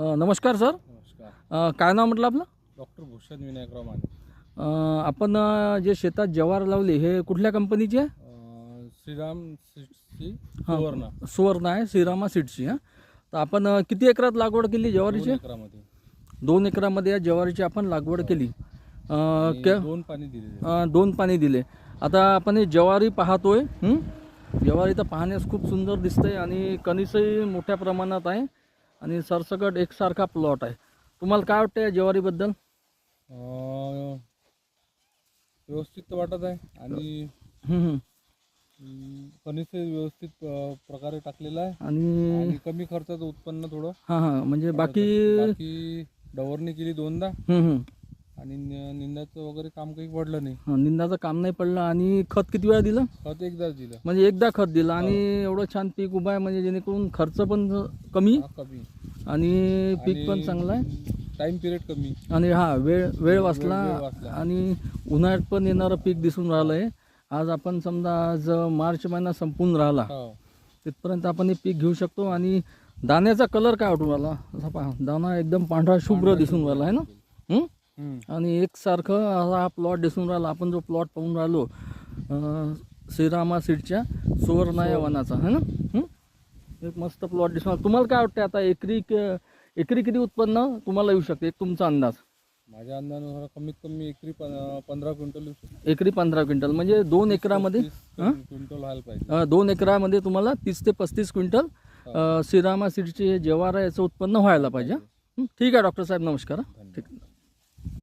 नमस्कार सर. नमस्कार. काय नाव म्हटलं आपलं? डॉक्टर भूषण विनायकराव माने. आपण जे शेतात ज्वार लावली हे कुठल्या कंपनीची आहे? श्रीराम सीड्सची सुवर्ण. सुवर्ण आहे, श्रीरामा सीड्सची. हां, तर आपण किती एकरात लागवड केली ज्वारीची? 2 एकरामध्ये 2 एकरामध्ये या ज्वारीची आपण लागवड केली. आणि क्या 2 पाणी दिले. 2 पाणी दिले. आता आपण हे ज्वारी पाहतोय. ज्वारी तर पाहण्यास खूप सुंदर दिसते आणि कणीसही मोठ्या प्रमाणात आहे आणि सरसकट एकसारखा प्लॉट आहे. तुम्हाला काय वाटतं या ज्वारीबद्दल? व्यवस्थित तर वाटत आहे आणि कणीस व्यवस्थित प्रकारे टाकलेला आहे आणि आणि कमी खर्चाचं उत्पन्न थोडं. हां म्हणजे बाकी डवरणी केली 2दा हं. आणि निंदाचं वगैरे काम काही पडलं नाही. निंदाचं काम नाही पडलं. आणि खत किती वेळा दिलं? खत एकदाच दिलं. म्हणजे एकदा खत दिलं आणि एवढं छान पीक उभं आहे, म्हणजे जेणेकरून खर्च पण कमी कमी आणि पीक पण चांगलं आहे टाइम पिरियड कमी आणि वेळ वेळ वाचला वाचला. आणि उन्हाळ्यात पण येणारं पीक दिसून राहिलं आहे. आज आपण समजा आज मार्च महिना संपून राहिला हो. तिथपर्यंत आपण हे पीक घेऊ शकतो. आणि दाण्याचा कलर काय वाटून राहिला? असा पहा, दाना एकदम पांढरा शुभ्र दिसून राहिला आहे ना. आणि एकसारखं हा प्लॉट दिसून राहिला. आपण जो प्लॉट पाहून राहिलो श्रीरामा सीडच्या सुवर्ण या वनाचा आहे ना. एक मस्त प्लॉट दिसून राहिला. तुम्हाला काय वाटतं आता एकरी किती उत्पन्न तुम्हाला येऊ शकते, एक तुमचा अंदाज? माझ्या अंदाजानुसार कमीत कमी एकरी 15 क्विंटल येऊ शकतो. एकरी 15 क्विंटल म्हणजे 2 एकरामध्ये 30 क्विंटल व्हायला पाहिजे. 2 एकरामध्ये तुम्हाला 30 ते 35 क्विंटल श्रीरामा सीडचे ज्वार आहे याचं उत्पन्न व्हायला पाहिजे. ठीक आहे डॉक्टर साहेब, नमस्कार. धन्यवाद. ठीक.